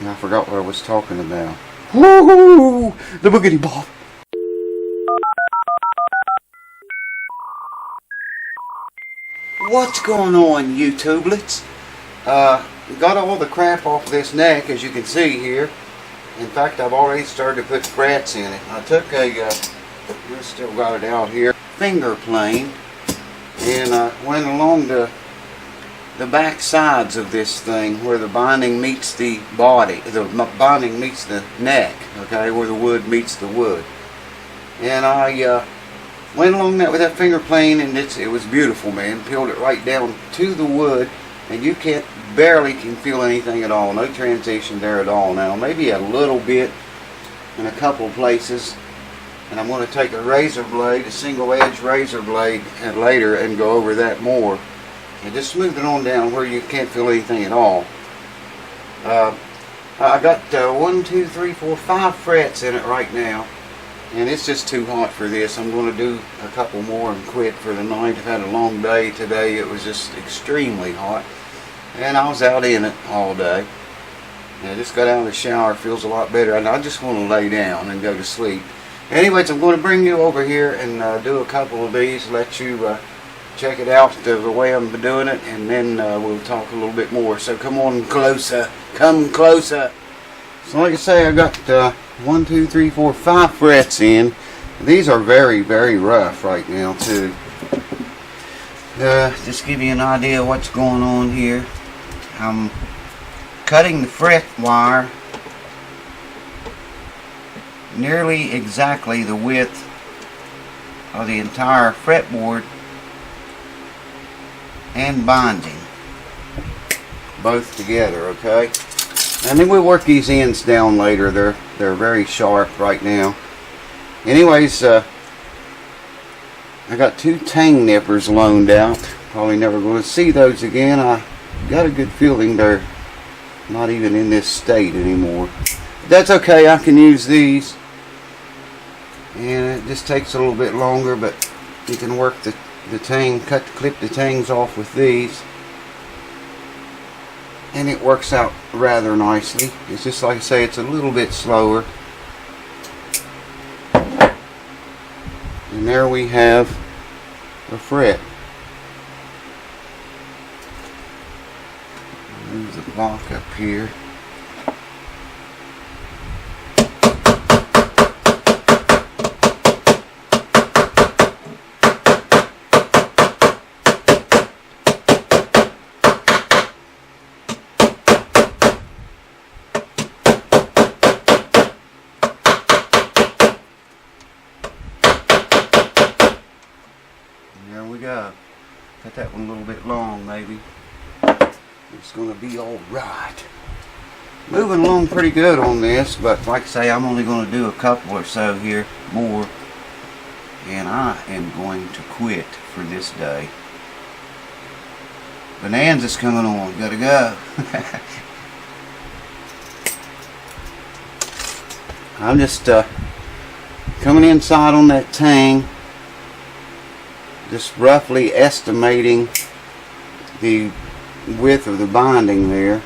I forgot what I was talking about. Woo! The boogity ball. What's going on, YouTubelets? Got all the crap off this neck, as you can see here. In fact, I've already started to put frets in it. I took a, still got it out here, finger plane, and went along the back sides of this thing where the binding meets the body, the binding meets the neck, okay, where the wood meets the wood. And I went along that with that finger plane, and it was beautiful, man. Peeled it right down to the wood, and you barely can feel anything at all. No transition there at all. Now, maybe a little bit in a couple of places. And I'm going to take a razor blade, a single edge razor blade, and later and go over that more. And just smooth it on down where you can't feel anything at all. I got 1, 2, 3, 4, 5 frets in it right now. And it's just too hot for this. I'm going to do a couple more and quit for the night. I've had a long day today. It was just extremely hot. And I was out in it all day. And I just got out of the shower. Feels a lot better. And I just want to lay down and go to sleep. Anyways, I'm going to bring you over here and do a couple of these. Let you check it out the way I'm doing it. And then we'll talk a little bit more. So come on closer. Come closer. So like I say, I got 1, 2, 3, 4, 5 frets in. These are very, very rough right now too. Just give you an idea of what's going on here. I'm cutting the fret wire nearly exactly the width of the entire fretboard and binding, both together, okay? And then we'll work these ends down later. They're very sharp right now. Anyways, I got 2 tang nippers loaned out. Probably never going to see those again. I got a good feeling they're not even in this state anymore. But that's okay. I can use these. And it just takes a little bit longer, but you can work the tang, clip the tangs off with these. And it works out rather nicely. It's just like I say, it's a little bit slower. And there we have a fret. Move the block up here. There we go. Cut that one a little bit long, maybe. It's going to be alright. Moving along pretty good on this, but like I say, I'm only going to do a couple or so here more. And I am going to quit for this day. Bonanza's coming on. Gotta go. I'm just coming inside on that tang. Just roughly estimating the width of the binding there,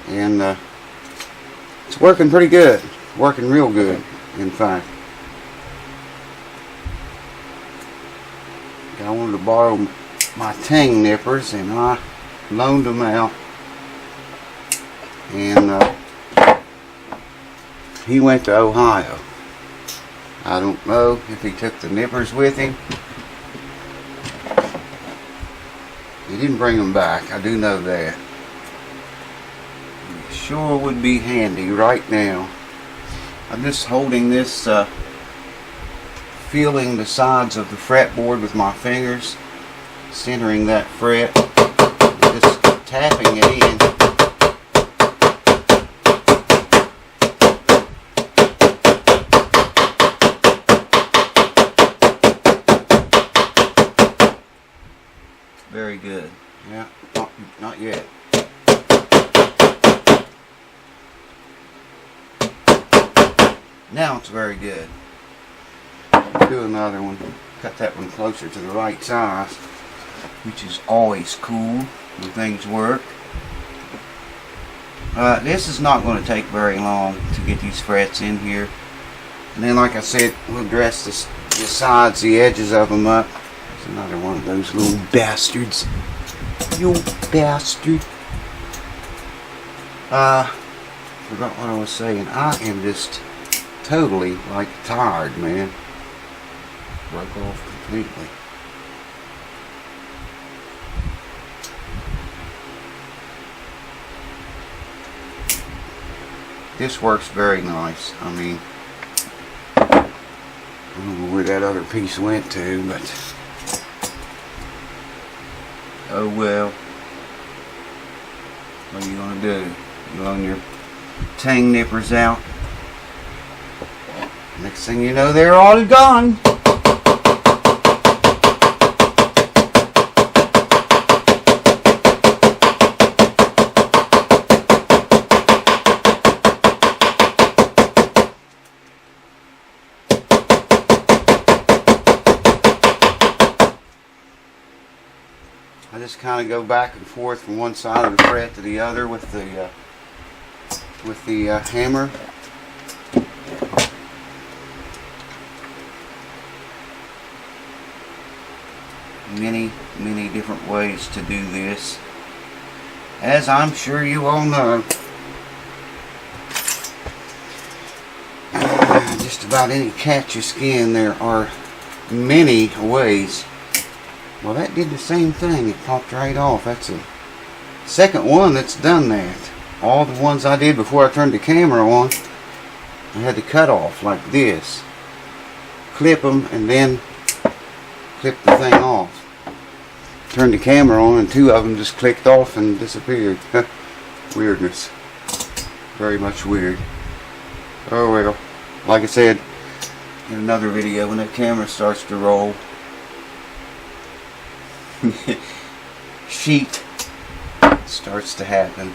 and it's working pretty good, working real good in fact. I wanted to borrow my tang nippers and I loaned them out, and he went to Ohio. I don't know if he took the nippers with him. He didn't bring them back, I do know that. It sure would be handy right now. I'm just holding this, feeling the sides of the fretboard with my fingers, centering that fret, just tapping it in. Very good. Yeah, not yet. Now it's very good. Do another one. Cut that one closer to the right size, which is always cool. when things work. This is not going to take very long to get these frets in here. And then, like I said, we'll dress the sides, the edges of them up. It's another one of those little bastards. You bastard. Forgot what I was saying. I am just totally, like, tired, man. Broke off completely. This works very nice. I mean, I don't know where that other piece went to, but oh well. What are you gonna do? You run your tang nippers out. Next thing you know, they're all gone. I just kind of go back and forth from one side of the fret to the other with the hammer. Many different ways to do this, as I'm sure you all know. Just about any catch you skin, there are many ways. Well, that did the same thing. It popped right off. That's the second one that's done that. All the ones I did before I turned the camera on, I had to cut off like this. Clip them and then clip the thing off. Turned the camera on and two of them just clicked off and disappeared. Weirdness. Very much weird. Oh well. Like I said in another video, when that camera starts to roll, sheet starts to happen.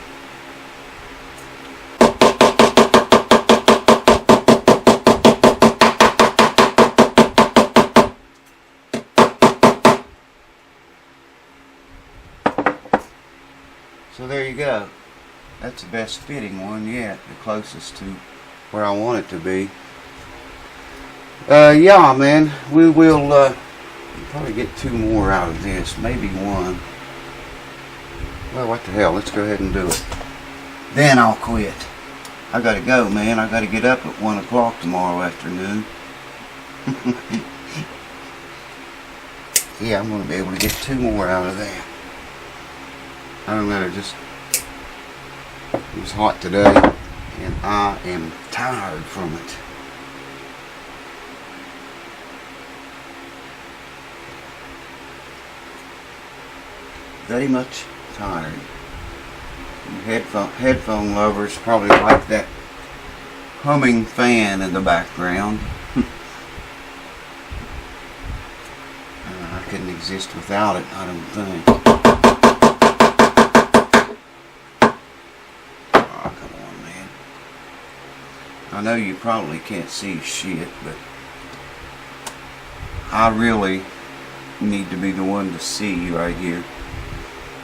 So there you go. That's the best fitting one yet, the closest to where I want it to be. Yeah, man, we will probably get two more out of this, maybe one. Well, what the hell, let's go ahead and do it. Then I'll quit. I gotta go, man. I gotta get up at 1 o'clock tomorrow afternoon. Yeah, I'm gonna be able to get two more out of that. I don't know, it was hot today, and I am tired from it. Very much tired. Headphone lovers probably like that humming fan in the background. I couldn't exist without it, I don't think. Oh, come on, man. I know you probably can't see shit, but I really need to be the one to see right here.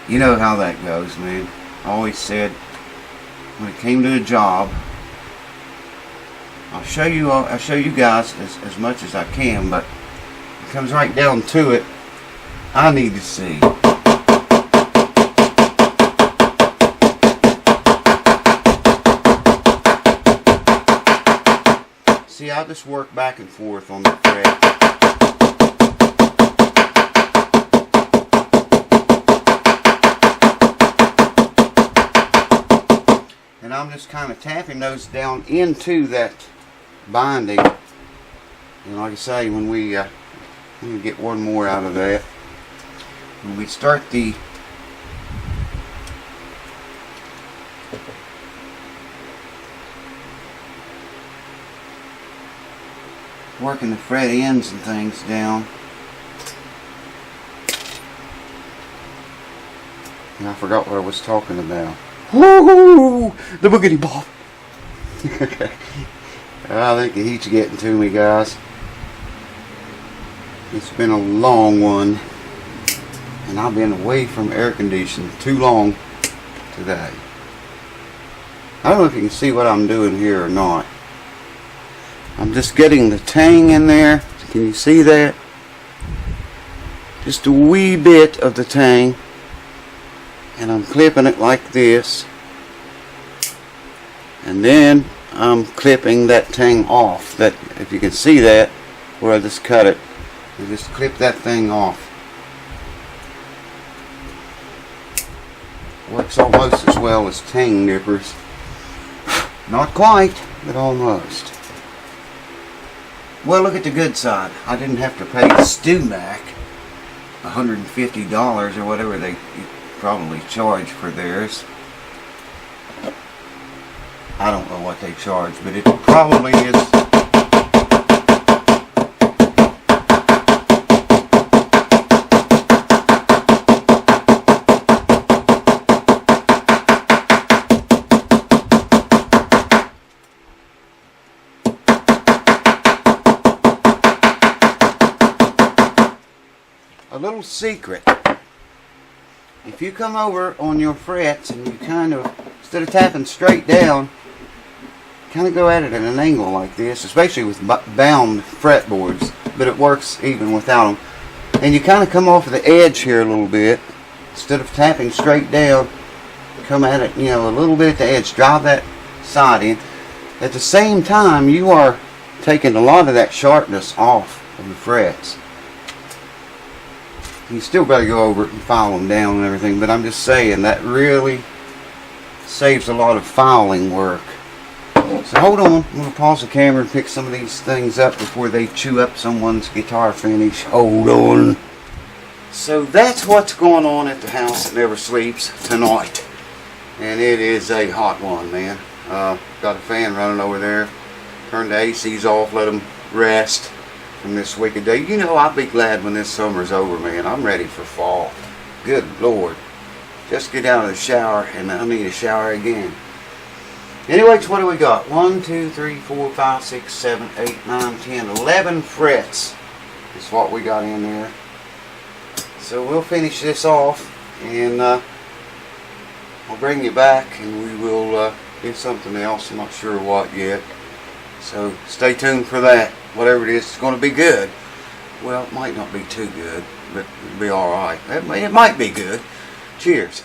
You know how that goes, man. I always said, when it came to a job, I'll show you guys as much as I can, but it comes right down to it, I need to see. See, I just work back and forth on the thread. And I'm just kind of tapping those down into that binding. And like I say, when we get one more out of that, when we start the working the fret ends and things down. And I forgot what I was talking about. Woohoo! The boogity ball. I think the heat's getting to me, guys. It's been a long one, and I've been away from air conditioning too long today. I don't know if you can see what I'm doing here or not. I'm just getting the tang in there. Can you see that? Just a wee bit of the tang, and I'm clipping it like this, and then I'm clipping that tang off. That, if you can see that, where I just cut it, I just clip that thing off. Works almost as well as tang nippers. Not quite, but almost. Well, look at the good side. I didn't have to pay Stumac $150 or whatever they probably charge for theirs. I don't know what they charge, but it probably is. A little secret. If you come over on your frets and you kind of, instead of tapping straight down, kind of go at it at an angle like this, especially with bound fretboards, but it works even without them. And you kind of come off of the edge here a little bit, instead of tapping straight down, come at it, you know, a little bit at the edge, drive that side in. At the same time, you are taking a lot of that sharpness off of the frets. You still got to go over it and file them down and everything, but I'm just saying that really saves a lot of filing work. So hold on, I'm going to pause the camera and pick some of these things up before they chew up someone's guitar finish. Hold on. So that's what's going on at the house that never sleeps tonight. And it is a hot one, man. Got a fan running over there. Turned the ACs off, let them rest from this wicked day. You know, I'll be glad when this summer's over, man. I'm ready for fall. Good Lord. Just get out of the shower and I need a shower again. Anyways, what do we got? 1, 2, 3, 4, 5, 6, 7, 8, 9, 10, 11 frets is what we got in there. So we'll finish this off and I'll bring you back and we will do something else. I'm not sure what yet. So stay tuned for that. Whatever it is, it's going to be good. Well, it might not be too good, but it'll be alright. It might be good. Cheers.